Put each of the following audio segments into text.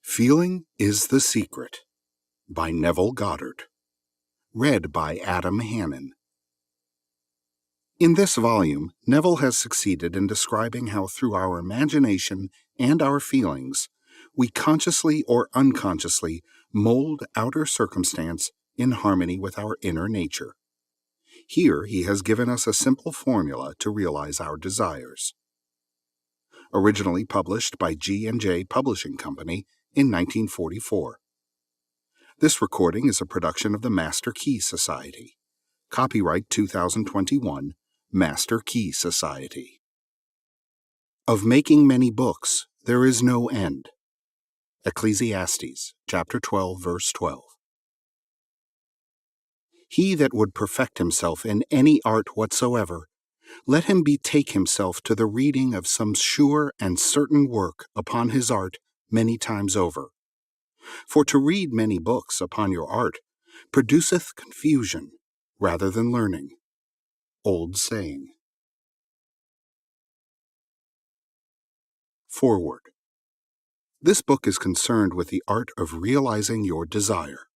Feeling is the Secret by Neville Goddard. Read by Adam Hannon. In this volume, Neville has succeeded in describing how through our imagination and our feelings, we consciously or unconsciously mold outer circumstance in harmony with our inner nature. Here he has given us a simple formula to realize our desires. Originally published by G&J Publishing Company in 1944. This recording is a production of the Master Key Society. Copyright 2021, Master Key Society. Of making many books, there is no end. Ecclesiastes, chapter 12, verse 12. He that would perfect himself in any art whatsoever, let him betake himself to the reading of some sure and certain work upon his art many times over. For to read many books upon your art produceth confusion rather than learning. Old saying. Foreword. This book is concerned with the art of realizing your desire.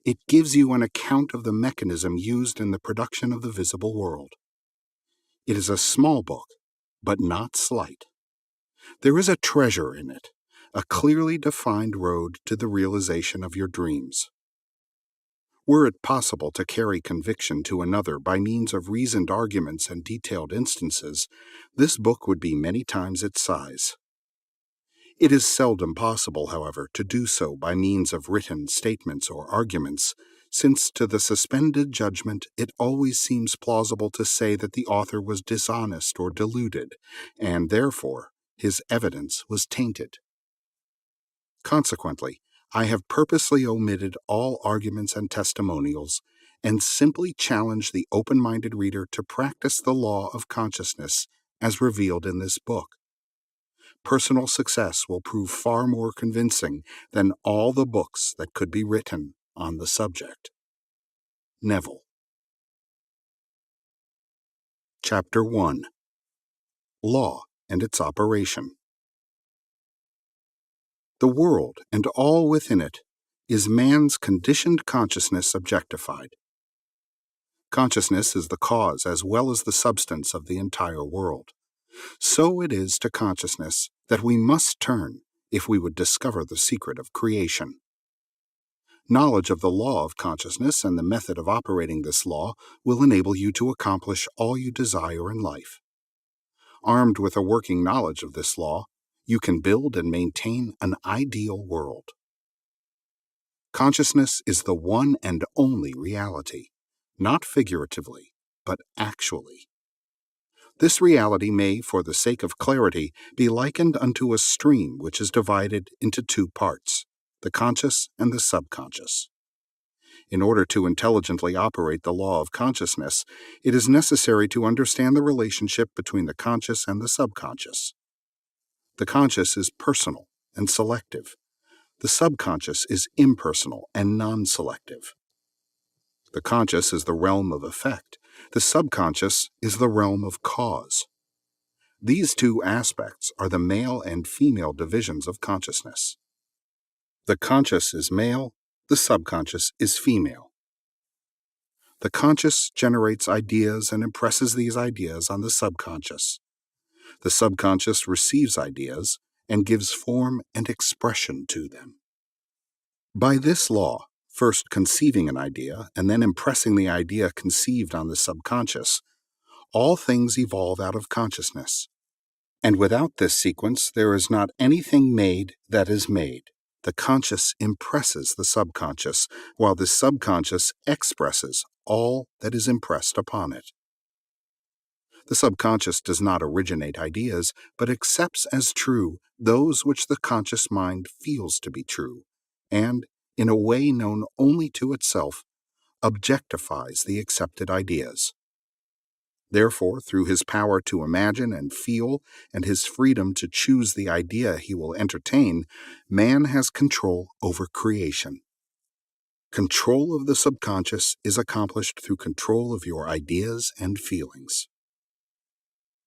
It gives you an account of the mechanism used in the production of the visible world. It is a small book, but not slight. There is a treasure in it, a clearly defined road to the realization of your dreams. Were it possible to carry conviction to another by means of reasoned arguments and detailed instances, this book would be many times its size. It is seldom possible, however, to do so by means of written statements or arguments, since to the suspended judgment it always seems plausible to say that the author was dishonest or deluded, and therefore his evidence was tainted. Consequently, I have purposely omitted all arguments and testimonials, and simply challenge the open-minded reader to practice the law of consciousness as revealed in this book. Personal success will prove far more convincing than all the books that could be written on the subject. Neville. Chapter 1. Law and its Operation. The world, and all within it, is man's conditioned consciousness objectified. Consciousness is the cause as well as the substance of the entire world. So it is to consciousness that we must turn if we would discover the secret of creation. Knowledge of the law of consciousness and the method of operating this law will enable you to accomplish all you desire in life. Armed with a working knowledge of this law, you can build and maintain an ideal world. Consciousness is the one and only reality, not figuratively, but actually. This reality may, for the sake of clarity, be likened unto a stream which is divided into two parts, the conscious and the subconscious. In order to intelligently operate the law of consciousness, it is necessary to understand the relationship between the conscious and the subconscious. The conscious is personal and selective. The subconscious is impersonal and non-selective. The conscious is the realm of effect. The subconscious is the realm of cause. These two aspects are the male and female divisions of consciousness. The conscious is male, the subconscious is female. The conscious generates ideas and impresses these ideas on the subconscious. The subconscious receives ideas and gives form and expression to them. By this law, first conceiving an idea and then impressing the idea conceived on the subconscious, all things evolve out of consciousness. And without this sequence, there is not anything made that is made. The conscious impresses the subconscious, while the subconscious expresses all that is impressed upon it. The subconscious does not originate ideas, but accepts as true those which the conscious mind feels to be true, and, in a way known only to itself, objectifies the accepted ideas. Therefore, through his power to imagine and feel, and his freedom to choose the idea he will entertain, man has control over creation. Control of the subconscious is accomplished through control of your ideas and feelings.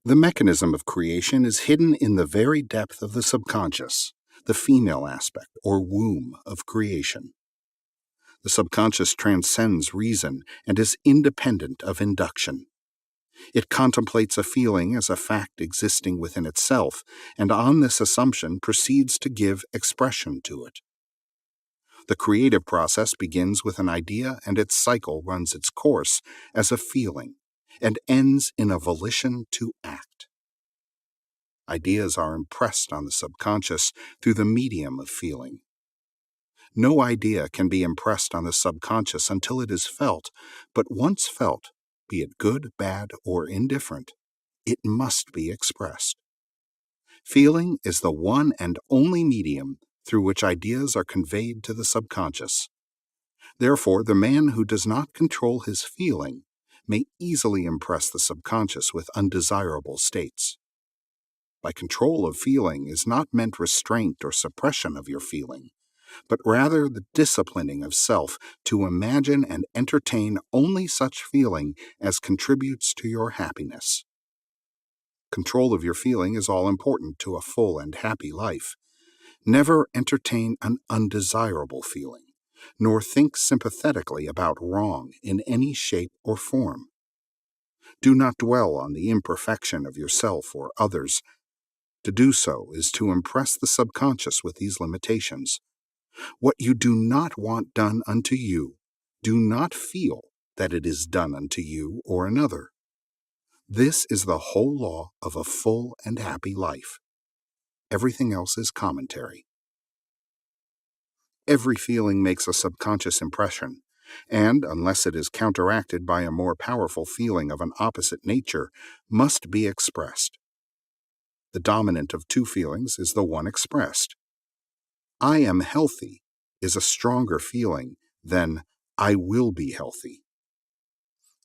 The mechanism of creation is hidden in the very depth of the subconscious. the female aspect or womb of creation. The subconscious transcends reason and is independent of induction. It contemplates a feeling as a fact existing within itself, and on this assumption proceeds to give expression to it. The creative process begins with an idea, and its cycle runs its course as a feeling and ends in a volition to act. Ideas are impressed on the subconscious through the medium of feeling. No idea can be impressed on the subconscious until it is felt, but once felt, be it good, bad, or indifferent, it must be expressed. Feeling is the one and only medium through which ideas are conveyed to the subconscious. Therefore, the man who does not control his feeling may easily impress the subconscious with undesirable states. By control of feeling is not meant restraint or suppression of your feeling, but rather the disciplining of self to imagine and entertain only such feeling as contributes to your happiness. Control of your feeling is all important to a full and happy life. Never entertain an undesirable feeling, nor think sympathetically about wrong in any shape or form. Do not dwell on the imperfection of yourself or others. To do so is to impress the subconscious with these limitations. What you do not want done unto you, do not feel that it is done unto you or another. This is the whole law of a full and happy life. Everything else is commentary. Every feeling makes a subconscious impression, and, unless it is counteracted by a more powerful feeling of an opposite nature, must be expressed. The dominant of two feelings is the one expressed. I am healthy is a stronger feeling than I will be healthy.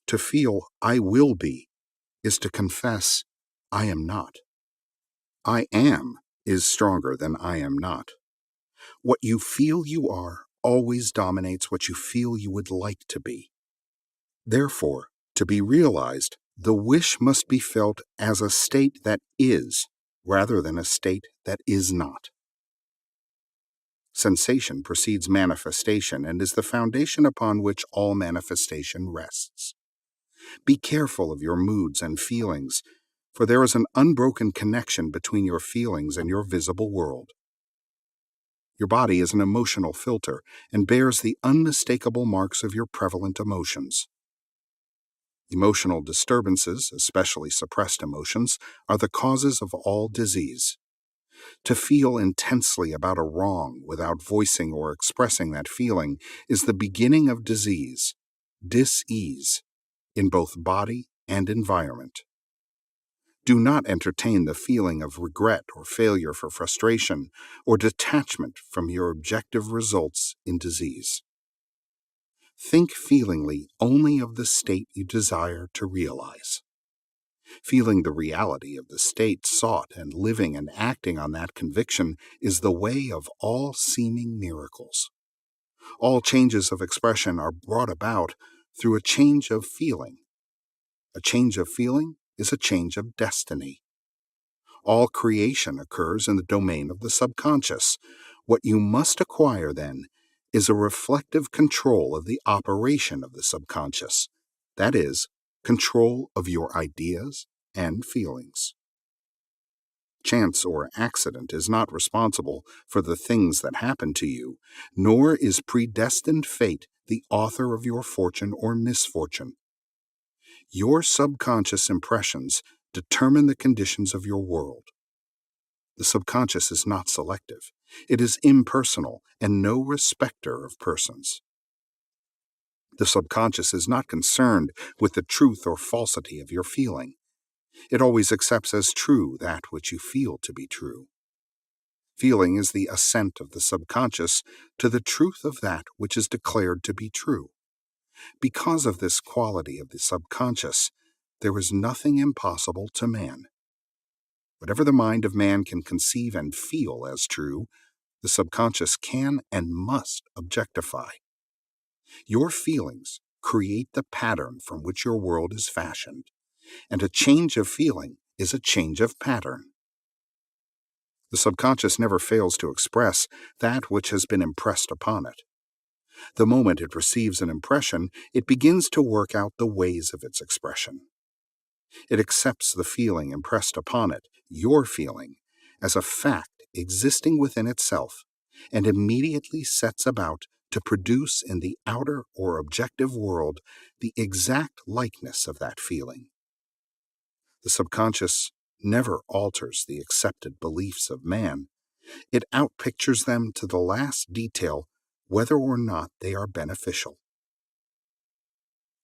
To feel I will be is to confess I am not. I am is stronger than I am not. What you feel you are always dominates what you feel you would like to be. Therefore, to be realized, the wish must be felt as a state that is, rather than a state that is not. Sensation precedes manifestation and is the foundation upon which all manifestation rests. Be careful of your moods and feelings, for there is an unbroken connection between your feelings and your visible world. Your body is an emotional filter and bears the unmistakable marks of your prevalent emotions. Emotional disturbances, especially suppressed emotions, are the causes of all disease. To feel intensely about a wrong without voicing or expressing that feeling is the beginning of disease, dis-ease, in both body and environment. Do not entertain the feeling of regret or failure for frustration or detachment from your objective results in disease. Think feelingly only of the state you desire to realize. Feeling the reality of the state sought and living and acting on that conviction is the way of all seeming miracles. All changes of expression are brought about through a change of feeling. A change of feeling is a change of destiny. All creation occurs in the domain of the subconscious. What you must acquire, then, is a reflective control of the operation of the subconscious. That is, control of your ideas and feelings. Chance or accident is not responsible for the things that happen to you, nor is predestined fate the author of your fortune or misfortune. Your subconscious impressions determine the conditions of your world. The subconscious is not selective. It is impersonal and no respecter of persons. The subconscious is not concerned with the truth or falsity of your feeling. It always accepts as true that which you feel to be true. Feeling is the assent of the subconscious to the truth of that which is declared to be true. Because of this quality of the subconscious, there is nothing impossible to man. Whatever the mind of man can conceive and feel as true, the subconscious can and must objectify. Your feelings create the pattern from which your world is fashioned, and a change of feeling is a change of pattern. The subconscious never fails to express that which has been impressed upon it. The moment it receives an impression, it begins to work out the ways of its expression. It accepts the feeling impressed upon it, your feeling, as a fact existing within itself, and immediately sets about to produce in the outer or objective world the exact likeness of that feeling. The subconscious never alters the accepted beliefs of man. It outpictures them to the last detail, whether or not they are beneficial.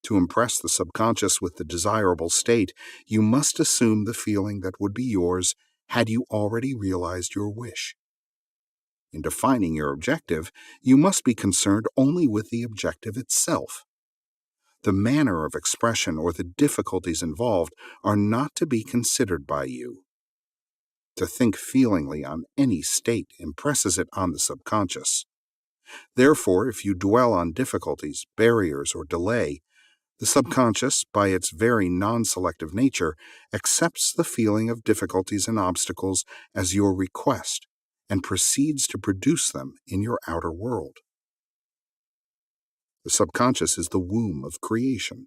To impress the subconscious with the desirable state, you must assume the feeling that would be yours had you already realized your wish. In defining your objective, you must be concerned only with the objective itself. The manner of expression or the difficulties involved are not to be considered by you. To think feelingly on any state impresses it on the subconscious. Therefore, if you dwell on difficulties, barriers, or delay, the subconscious, by its very non-selective nature, accepts the feeling of difficulties and obstacles as your request and proceeds to produce them in your outer world. The subconscious is the womb of creation.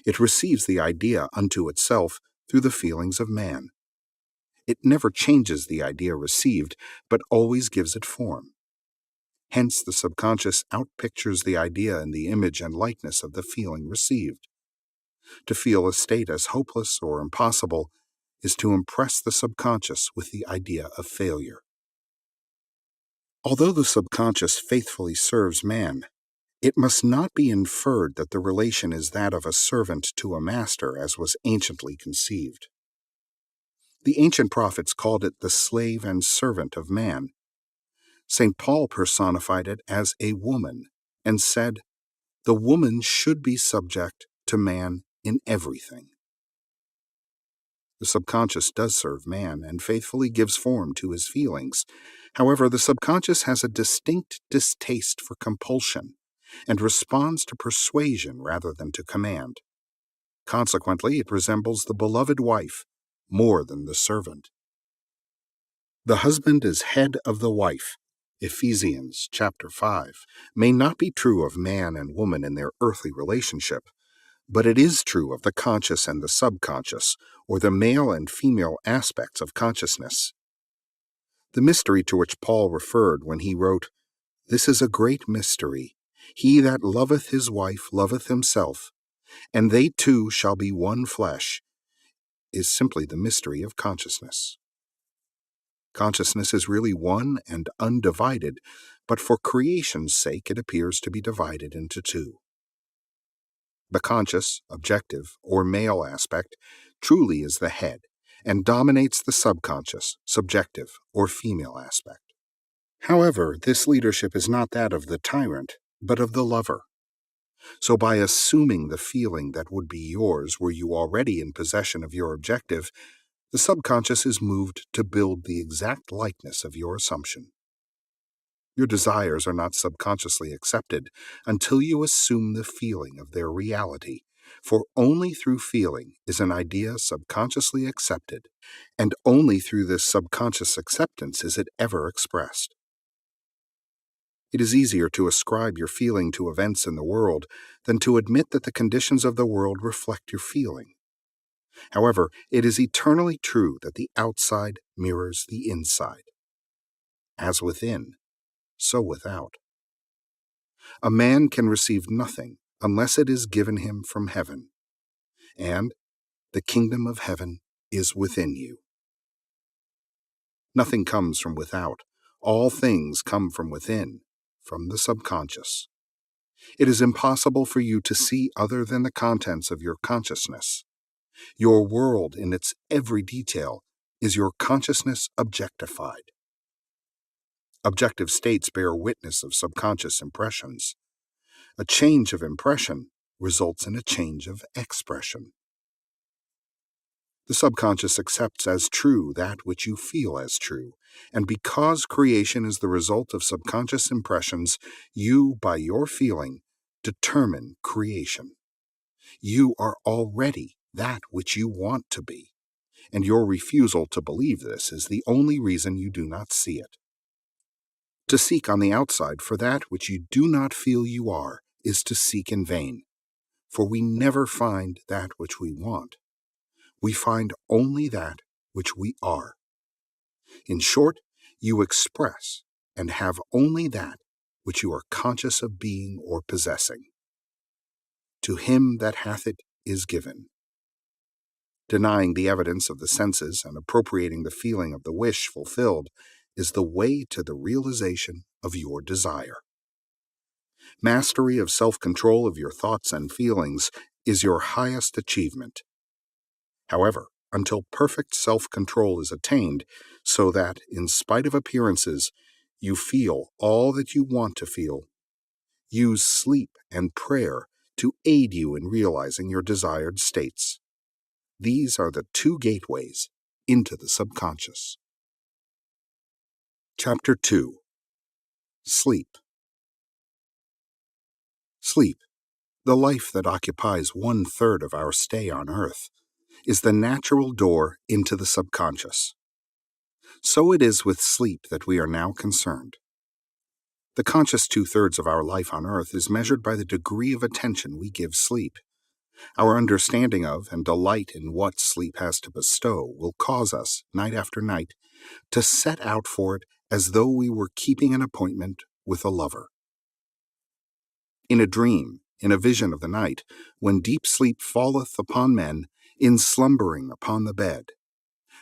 It receives the idea unto itself through the feelings of man. It never changes the idea received, but always gives it form. Hence, the subconscious outpictures the idea in the image and likeness of the feeling received. To feel a state as hopeless or impossible is to impress the subconscious with the idea of failure. Although the subconscious faithfully serves man, it must not be inferred that the relation is that of a servant to a master, as was anciently conceived. The ancient prophets called it the slave and servant of man. St. Paul personified it as a woman and said, "The woman should be subject to man in everything." The subconscious does serve man and faithfully gives form to his feelings. However, the subconscious has a distinct distaste for compulsion and responds to persuasion rather than to command. Consequently, it resembles the beloved wife more than the servant. The husband is head of the wife. Ephesians chapter 5 may not be true of man and woman in their earthly relationship, but it is true of the conscious and the subconscious, or the male and female aspects of consciousness. The mystery to which Paul referred when he wrote, "This is a great mystery. He that loveth his wife loveth himself, and they two shall be one flesh," is simply the mystery of consciousness. Consciousness is really one and undivided, but for creation's sake it appears to be divided into two. The conscious, objective, or male aspect truly is the head and dominates the subconscious, subjective, or female aspect. However, this leadership is not that of the tyrant, but of the lover. So by assuming the feeling that would be yours were you already in possession of your objective, the subconscious is moved to build the exact likeness of your assumption. Your desires are not subconsciously accepted until you assume the feeling of their reality, for only through feeling is an idea subconsciously accepted, and only through this subconscious acceptance is it ever expressed. It is easier to ascribe your feeling to events in the world than to admit that the conditions of the world reflect your feeling. However, it is eternally true that the outside mirrors the inside. As within, so without. A man can receive nothing unless it is given him from heaven, and the kingdom of heaven is within you. Nothing comes from without. All things come from within, from the subconscious. It is impossible for you to see other than the contents of your consciousness. Your world in its every detail is your consciousness objectified. Objective states bear witness of subconscious impressions. A change of impression results in a change of expression. The subconscious accepts as true that which you feel as true, and because creation is the result of subconscious impressions, you, by your feeling, determine creation. You are already that which you want to be. and your refusal to believe this is the only reason you do not see it. To seek on the outside for that which you do not feel you are is to seek in vain, for we never find that which we want. We find only that which we are. In short, you express and have only that which you are conscious of being or possessing. To him that hath it is given. Denying the evidence of the senses and appropriating the feeling of the wish fulfilled is the way to the realization of your desire. Mastery of self-control of your thoughts and feelings is your highest achievement. However, until perfect self-control is attained, so that, in spite of appearances, you feel all that you want to feel, use sleep and prayer to aid you in realizing your desired states. These are the two gateways into the subconscious. Chapter 2. Sleep. Sleep, the life that occupies 1/3 of our stay on Earth, is the natural door into the subconscious. So it is with sleep that we are now concerned. The conscious 2/3 of our life on Earth is measured by the degree of attention we give sleep. Our understanding of and delight in what sleep has to bestow will cause us, night after night, to set out for it as though we were keeping an appointment with a lover. In a dream, in a vision of the night, when deep sleep falleth upon men, in slumbering upon the bed,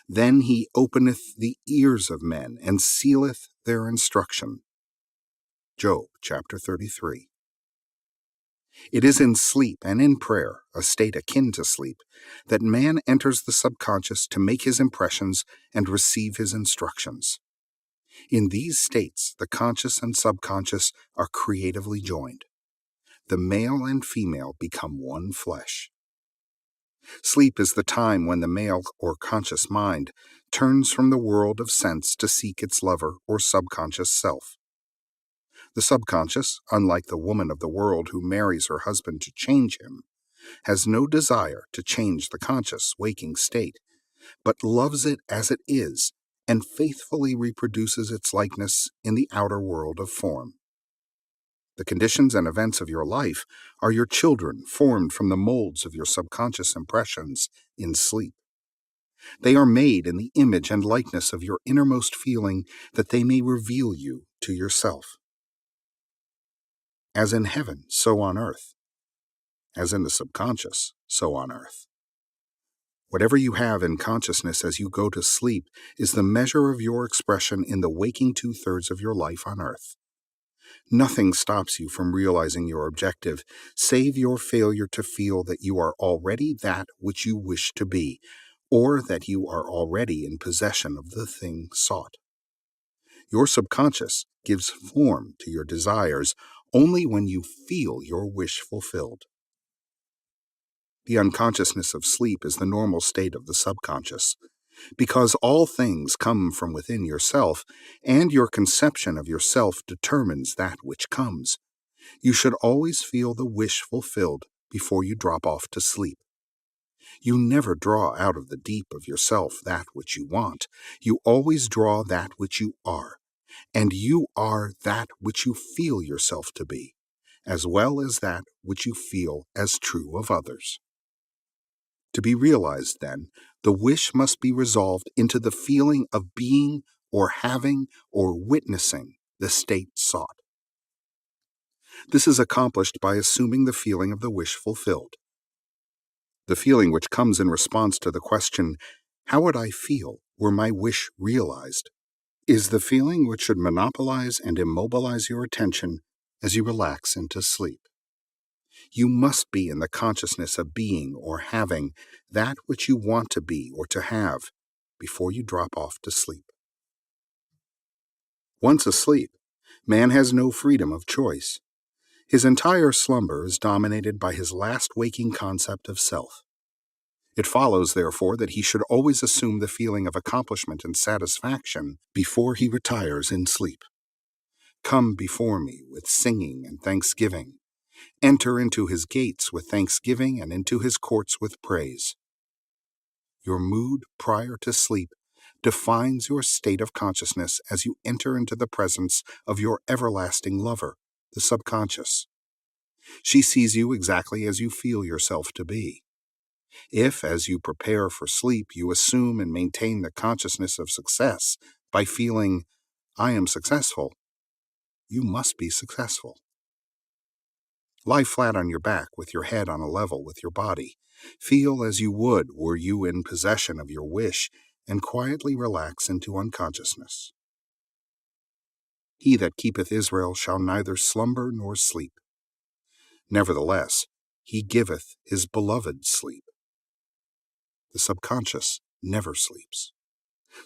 then he openeth the ears of men, and sealeth their instruction. Job chapter 33. It is in sleep and in prayer, a state akin to sleep, that man enters the subconscious to make his impressions and receive his instructions. In these states, the conscious and subconscious are creatively joined. The male and female become one flesh. Sleep is the time when the male or conscious mind turns from the world of sense to seek its lover or subconscious self. The subconscious, unlike the woman of the world who marries her husband to change him, has no desire to change the conscious waking state, but loves it as it is and faithfully reproduces its likeness in the outer world of form. The conditions and events of your life are your children formed from the molds of your subconscious impressions in sleep. They are made in the image and likeness of your innermost feeling that they may reveal you to yourself. As in heaven, so on earth. As in the subconscious, so on earth. Whatever you have in consciousness as you go to sleep is the measure of your expression in the waking 2/3 of your life on earth. Nothing stops you from realizing your objective, save your failure to feel that you are already that which you wish to be, or that you are already in possession of the thing sought. Your subconscious gives form to your desires only when you feel your wish fulfilled. The unconsciousness of sleep is the normal state of the subconscious. Because all things come from within yourself, and your conception of yourself determines that which comes, you should always feel the wish fulfilled before you drop off to sleep. You never draw out of the deep of yourself that which you want. You always draw that which you are, and you are that which you feel yourself to be, as well as that which you feel as true of others. To be realized, then, the wish must be resolved into the feeling of being or having or witnessing the state sought. This is accomplished by assuming the feeling of the wish fulfilled. The feeling which comes in response to the question, how would I feel were my wish realized, is the feeling which should monopolize and immobilize your attention as you relax into sleep. You must be in the consciousness of being or having that which you want to be or to have before you drop off to sleep. Once asleep, man has no freedom of choice. His entire slumber is dominated by his last waking concept of self. It follows, therefore, that he should always assume the feeling of accomplishment and satisfaction before he retires in sleep. Come before me with singing and thanksgiving. Enter into his gates with thanksgiving and into his courts with praise. Your mood prior to sleep defines your state of consciousness as you enter into the presence of your everlasting lover, the subconscious. She sees you exactly as you feel yourself to be. If, as you prepare for sleep, you assume and maintain the consciousness of success by feeling, I am successful, you must be successful. Lie flat on your back with your head on a level with your body. Feel as you would were you in possession of your wish, and quietly relax into unconsciousness. He that keepeth Israel shall neither slumber nor sleep. Nevertheless, he giveth his beloved sleep. The subconscious never sleeps.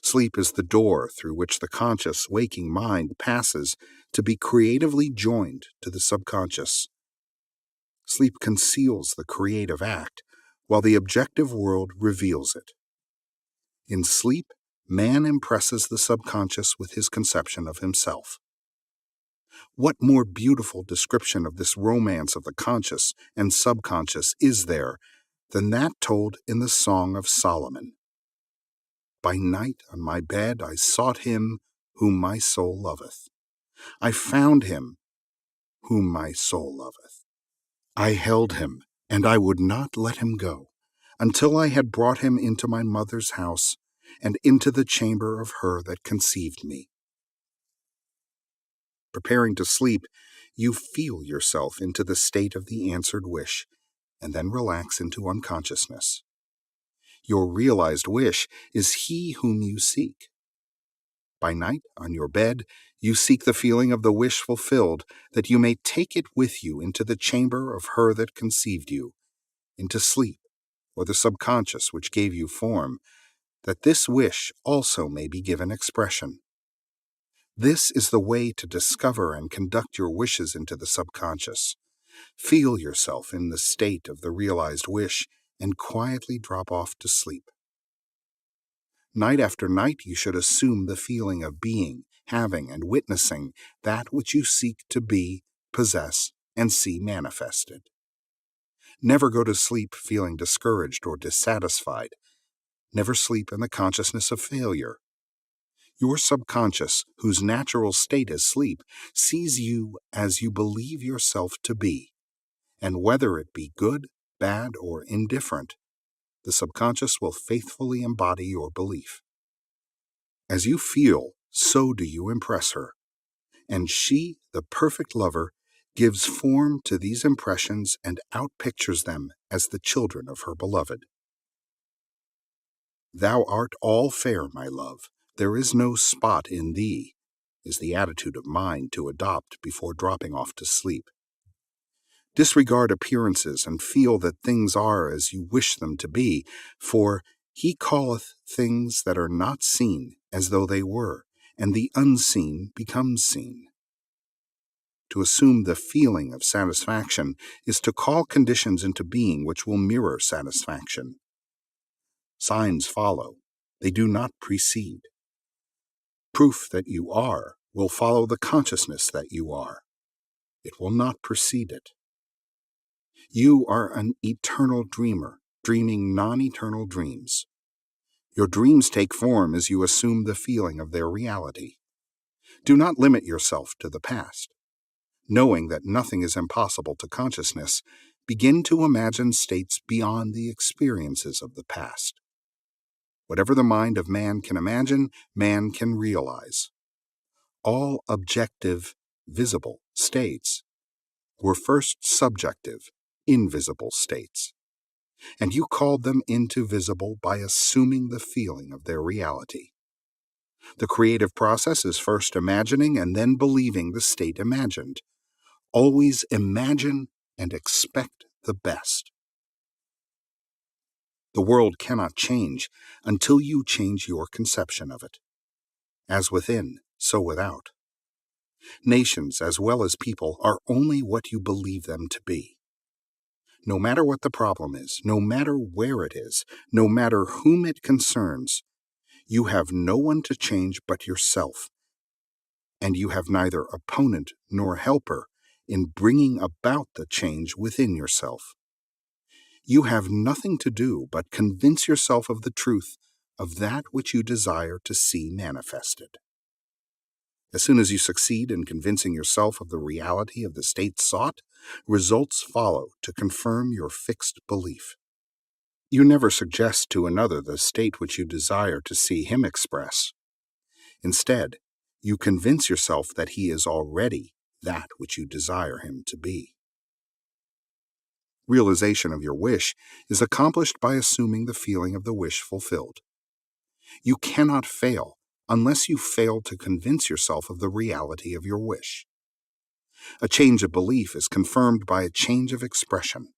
Sleep is the door through which the conscious, waking mind passes to be creatively joined to the subconscious. Sleep conceals the creative act, while the objective world reveals it. In sleep, man impresses the subconscious with his conception of himself. What more beautiful description of this romance of the conscious and subconscious is there than that told in the Song of Solomon? By night on my bed I sought him whom my soul loveth. I found him whom my soul loveth. I held him, and I would not let him go, until I had brought him into my mother's house, and into the chamber of her that conceived me. Preparing to sleep, you feel yourself into the state of the answered wish, and then relax into unconsciousness. Your realized wish is he whom you seek. By night, on your bed, you seek the feeling of the wish fulfilled, that you may take it with you into the chamber of her that conceived you, into sleep, or the subconscious which gave you form, that this wish also may be given expression. This is the way to discover and conduct your wishes into the subconscious. Feel yourself in the state of the realized wish, and quietly drop off to sleep. Night after night you should assume the feeling of being, having, and witnessing that which you seek to be, possess, and see manifested. Never go to sleep feeling discouraged or dissatisfied. Never sleep in the consciousness of failure. Your subconscious, whose natural state is sleep, sees you as you believe yourself to be, and whether it be good, bad, or indifferent, the subconscious will faithfully embody your belief. As you feel, so do you impress her, and she, the perfect lover, gives form to these impressions and outpictures them as the children of her beloved. Thou art all fair, my love, there is no spot in thee, is the attitude of mind to adopt before dropping off to sleep. Disregard appearances and feel that things are as you wish them to be, for he calleth things that are not seen as though they were, and the unseen becomes seen. To assume the feeling of satisfaction is to call conditions into being which will mirror satisfaction. Signs follow, they do not precede. Proof that you are will follow the consciousness that you are. It will not precede it. You are an eternal dreamer, dreaming non-eternal dreams. Your dreams take form as you assume the feeling of their reality. Do not limit yourself to the past. Knowing that nothing is impossible to consciousness, begin to imagine states beyond the experiences of the past. Whatever the mind of man can imagine, man can realize. All objective, visible states were first subjective, invisible states, and you called them into visible by assuming the feeling of their reality. The creative process is first imagining and then believing the state imagined. Always imagine and expect the best. The world cannot change until you change your conception of it. As within, so without. Nations, as well as people, are only what you believe them to be. No matter what the problem is, no matter where it is, no matter whom it concerns, you have no one to change but yourself, and you have neither opponent nor helper in bringing about the change within yourself. You have nothing to do but convince yourself of the truth of that which you desire to see manifested. As soon as you succeed in convincing yourself of the reality of the state sought, results follow to confirm your fixed belief. You never suggest to another the state which you desire to see him express. Instead, you convince yourself that he is already that which you desire him to be. Realization of your wish is accomplished by assuming the feeling of the wish fulfilled. You cannot fail unless you fail to convince yourself of the reality of your wish. A change of belief is confirmed by a change of expression.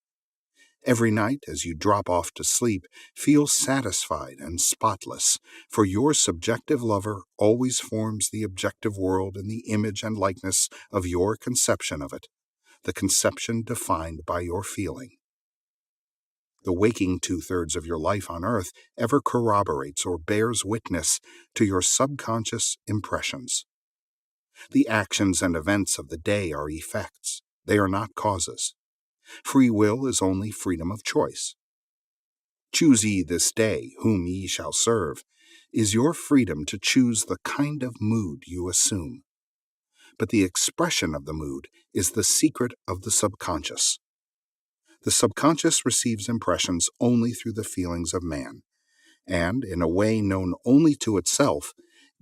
Every night, as you drop off to sleep, feel satisfied and spotless, for your subjective lover always forms the objective world in the image and likeness of your conception of it, the conception defined by your feeling. The waking two-thirds of your life on earth ever corroborates or bears witness to your subconscious impressions. The actions and events of the day are effects. They are not causes. Free will is only freedom of choice. Choose ye this day whom ye shall serve is your freedom to choose the kind of mood you assume. But the expression of the mood is the secret of the subconscious. The subconscious receives impressions only through the feelings of man, and, in a way known only to itself,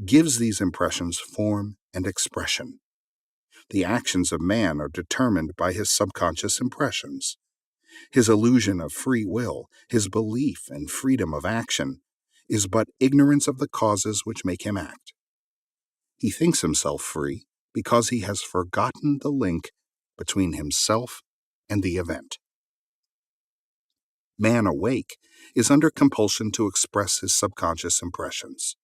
gives these impressions form and expression. The actions of man are determined by his subconscious impressions. His illusion of free will, his belief in freedom of action, is but ignorance of the causes which make him act. He thinks himself free because he has forgotten the link between himself and the event. Man awake is under compulsion to express his subconscious impressions.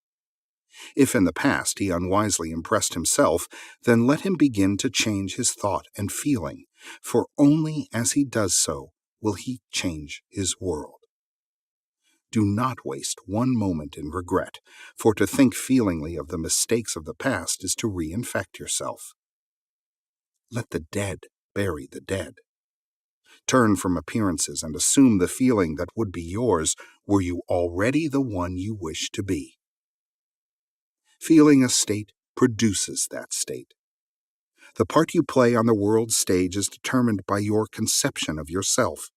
If in the past he unwisely impressed himself, then let him begin to change his thought and feeling, for only as he does so will he change his world. Do not waste one moment in regret, for to think feelingly of the mistakes of the past is to reinfect yourself. Let the dead bury the dead. Turn from appearances and assume the feeling that would be yours were you already the one you wish to be. Feeling a state produces that state. The part you play on the world's stage is determined by your conception of yourself.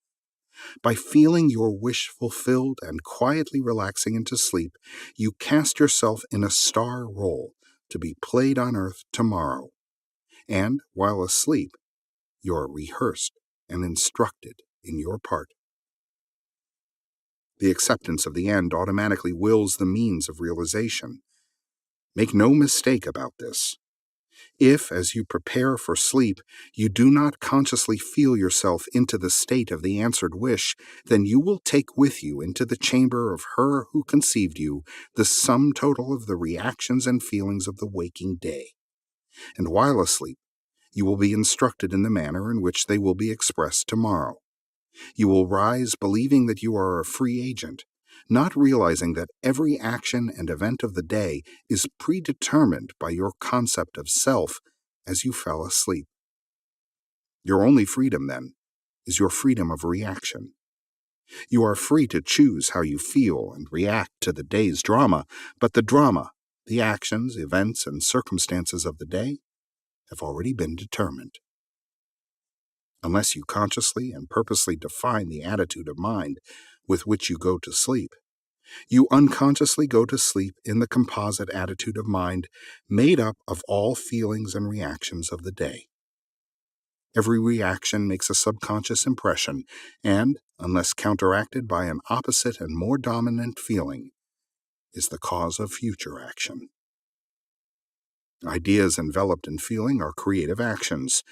By feeling your wish fulfilled and quietly relaxing into sleep, you cast yourself in a star role to be played on earth tomorrow. And, while asleep, you are rehearsed and instructed in your part. The acceptance of the end automatically wills the means of realization. Make no mistake about this. If, as you prepare for sleep, you do not consciously feel yourself into the state of the answered wish, then you will take with you into the chamber of her who conceived you the sum total of the reactions and feelings of the waking day. And while asleep, you will be instructed in the manner in which they will be expressed tomorrow. You will rise believing that you are a free agent, not realizing that every action and event of the day is predetermined by your concept of self as you fell asleep. Your only freedom, then, is your freedom of reaction. You are free to choose how you feel and react to the day's drama, but the drama, the actions, events, and circumstances of the day, have already been determined. Unless you consciously and purposely define the attitude of mind with which you go to sleep, you unconsciously go to sleep in the composite attitude of mind made up of all feelings and reactions of the day. Every reaction makes a subconscious impression and, unless counteracted by an opposite and more dominant feeling, is the cause of future action. Ideas enveloped in feeling are creative actions.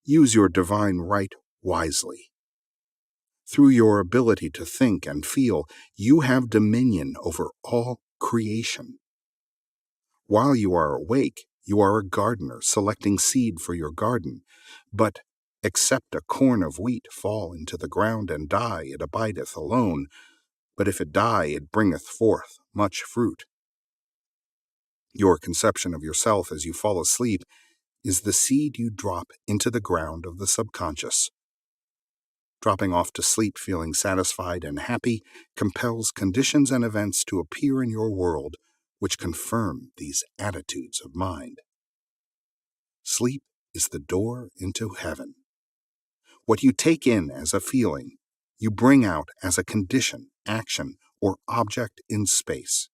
Use your divine right wisely. Through your ability to think and feel, you have dominion over all creation. While you are awake, you are a gardener selecting seed for your garden, but except a corn of wheat fall into the ground and die, it abideth alone, but if it die, it bringeth forth much fruit. Your conception of yourself as you fall asleep is the seed you drop into the ground of the subconscious. Dropping off to sleep feeling satisfied and happy compels conditions and events to appear in your world which confirm these attitudes of mind. Sleep is the door into heaven. What you take in as a feeling, you bring out as a condition, action, or object in space.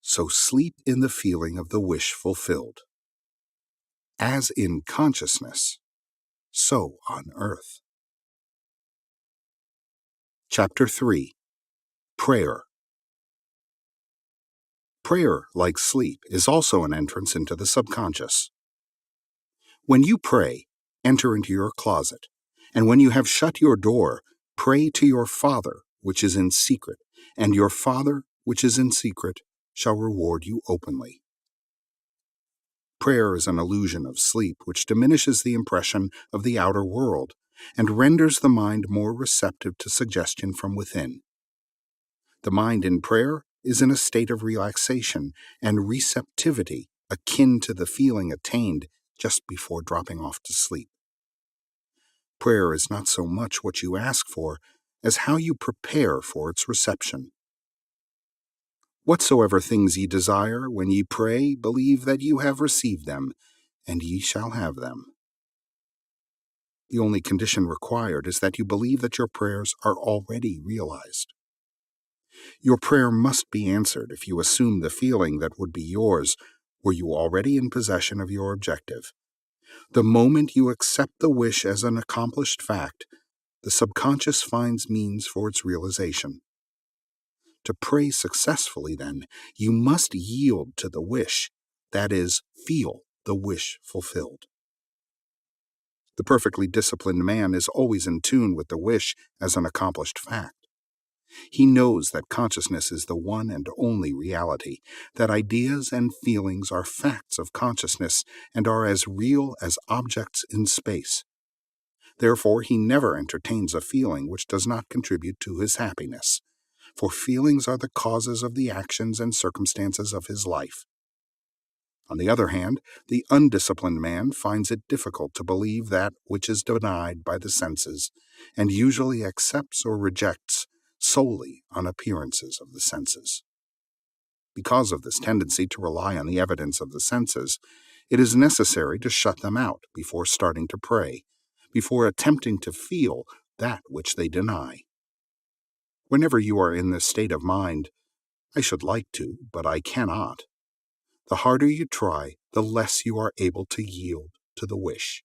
So sleep in the feeling of the wish fulfilled. As in consciousness, so on earth. Chapter 3. Prayer. Prayer, like sleep, is also an entrance into the subconscious. When you pray, enter into your closet, and when you have shut your door, pray to your Father, which is in secret, and your Father, which is in secret, shall reward you openly. Prayer is an illusion of sleep which diminishes the impression of the outer world and renders the mind more receptive to suggestion from within. The mind in prayer is in a state of relaxation and receptivity akin to the feeling attained just before dropping off to sleep. Prayer is not so much what you ask for as how you prepare for its reception. Whatsoever things ye desire, when ye pray, believe that you have received them, and ye shall have them. The only condition required is that you believe that your prayers are already realized. Your prayer must be answered if you assume the feeling that would be yours were you already in possession of your objective. The moment you accept the wish as an accomplished fact, the subconscious finds means for its realization. To pray successfully, then, you must yield to the wish, that is, feel the wish fulfilled. The perfectly disciplined man is always in tune with the wish as an accomplished fact. He knows that consciousness is the one and only reality, that ideas and feelings are facts of consciousness and are as real as objects in space. Therefore, he never entertains a feeling which does not contribute to his happiness, for feelings are the causes of the actions and circumstances of his life. On the other hand, the undisciplined man finds it difficult to believe that which is denied by the senses, and usually accepts or rejects solely on appearances of the senses. Because of this tendency to rely on the evidence of the senses, it is necessary to shut them out before starting to pray, before attempting to feel that which they deny. Whenever you are in this state of mind, I should like to, but I cannot, the harder you try, the less you are able to yield to the wish.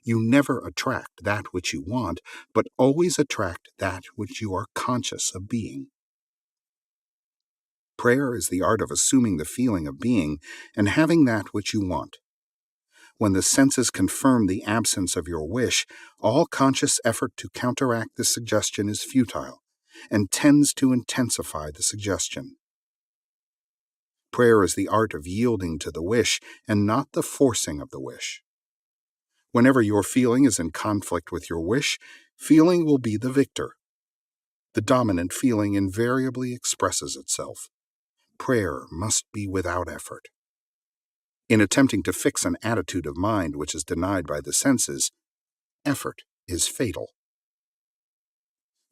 You never attract that which you want, but always attract that which you are conscious of being. Prayer is the art of assuming the feeling of being and having that which you want. When the senses confirm the absence of your wish, all conscious effort to counteract the suggestion is futile and tends to intensify the suggestion. Prayer is the art of yielding to the wish and not the forcing of the wish. Whenever your feeling is in conflict with your wish, feeling will be the victor. The dominant feeling invariably expresses itself. Prayer must be without effort. In attempting to fix an attitude of mind which is denied by the senses, effort is fatal.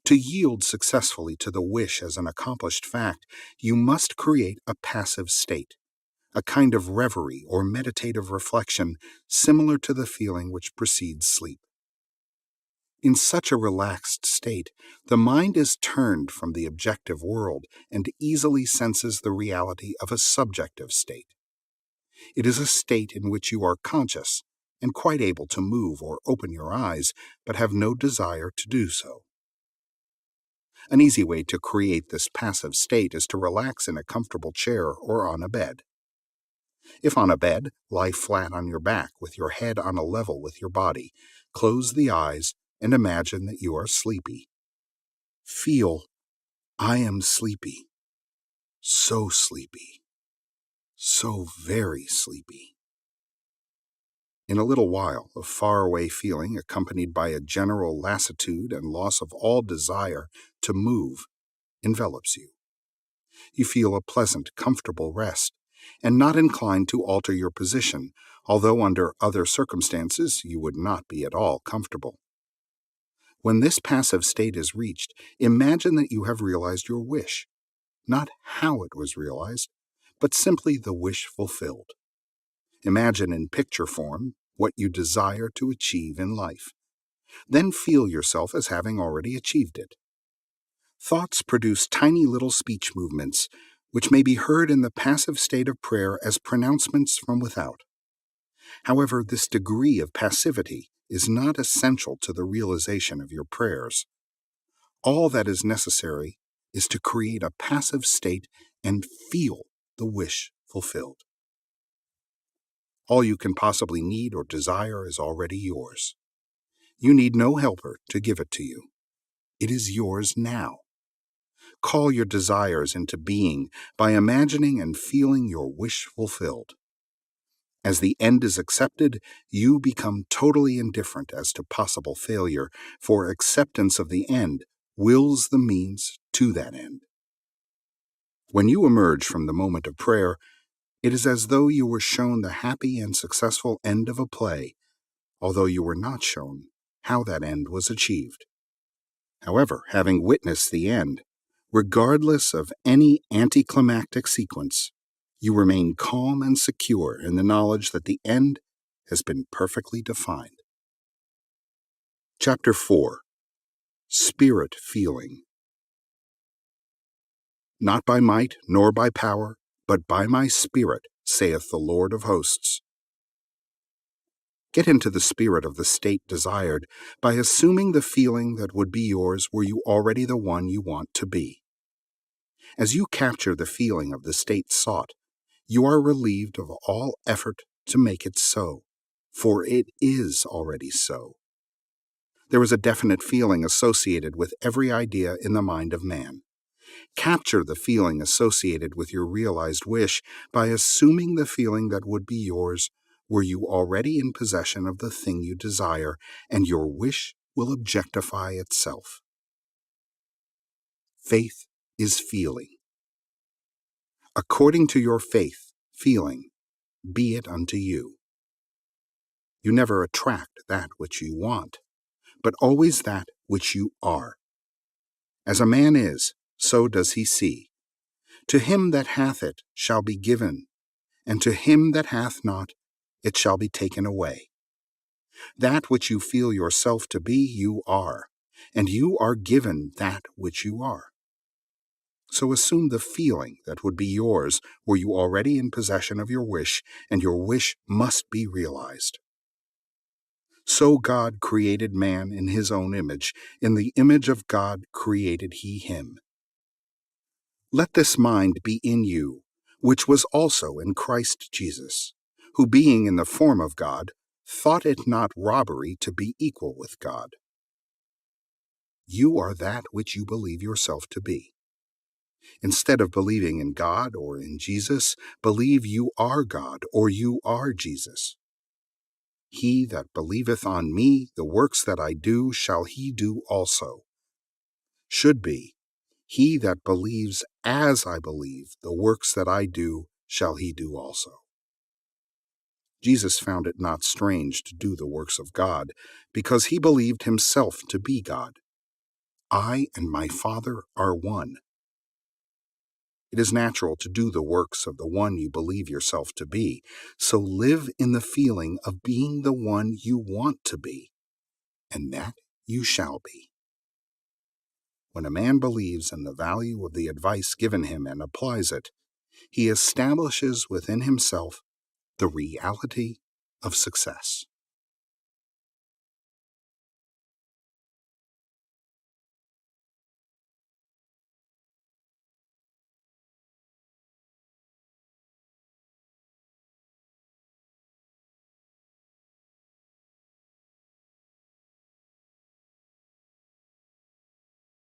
To yield successfully to the wish as an accomplished fact, you must create a passive state, a kind of reverie or meditative reflection similar to the feeling which precedes sleep. In such a relaxed state, the mind is turned from the objective world and easily senses the reality of a subjective state. It is a state in which you are conscious and quite able to move or open your eyes, but have no desire to do so. An easy way to create this passive state is to relax in a comfortable chair or on a bed. If on a bed, lie flat on your back with your head on a level with your body, close the eyes, and imagine that you are sleepy. Feel, I am sleepy, so very sleepy. In a little while, a faraway feeling accompanied by a general lassitude and loss of all desire to move envelops you. You feel a pleasant, comfortable rest, and not inclined to alter your position, although under other circumstances you would not be at all comfortable. When this passive state is reached, imagine that you have realized your wish, not how it was realized, but simply the wish fulfilled. Imagine in picture form what you desire to achieve in life. Then feel yourself as having already achieved it. Thoughts produce tiny little speech movements, which may be heard in the passive state of prayer as pronouncements from without. However, this degree of passivity is not essential to the realization of your prayers. All that is necessary is to create a passive state and feel the wish fulfilled. All you can possibly need or desire is already yours. You need no helper to give it to you. It is yours now. Call your desires into being by imagining and feeling your wish fulfilled. As the end is accepted, you become totally indifferent as to possible failure, for acceptance of the end wills the means to that end. When you emerge from the moment of prayer, it is as though you were shown the happy and successful end of a play, although you were not shown how that end was achieved. However, having witnessed the end, regardless of any anticlimactic sequence, you remain calm and secure in the knowledge that the end has been perfectly defined. Chapter 4. Spirit Feeling. Not by might nor by power, but by my Spirit, saith the Lord of hosts. Get into the spirit of the state desired by assuming the feeling that would be yours were you already the one you want to be. As you capture the feeling of the state sought, you are relieved of all effort to make it so, for it is already so. There is a definite feeling associated with every idea in the mind of man. Capture the feeling associated with your realized wish by assuming the feeling that would be yours were you already in possession of the thing you desire, and your wish will objectify itself. Faith is feeling. According to your faith, feeling, be it unto you. You never attract that which you want, but always that which you are. As a man is, so does he see. To him that hath it shall be given, and to him that hath not, it shall be taken away. That which you feel yourself to be, you are, and you are given that which you are. So assume the feeling that would be yours were you already in possession of your wish, and your wish must be realized. So God created man in his own image. In the image of God created he him. Let this mind be in you, which was also in Christ Jesus, who being in the form of God, thought it not robbery to be equal with God. You are that which you believe yourself to be. Instead of believing in God or in Jesus, believe you are God or you are Jesus. He that believeth on me, the works that I do, shall he do also. Should be, he that believes as I believe, the works that I do, shall he do also. Jesus found it not strange to do the works of God, because he believed himself to be God. I and my Father are one. It is natural to do the works of the one you believe yourself to be, so live in the feeling of being the one you want to be, and that you shall be. When a man believes in the value of the advice given him and applies it, he establishes within himself the reality of success.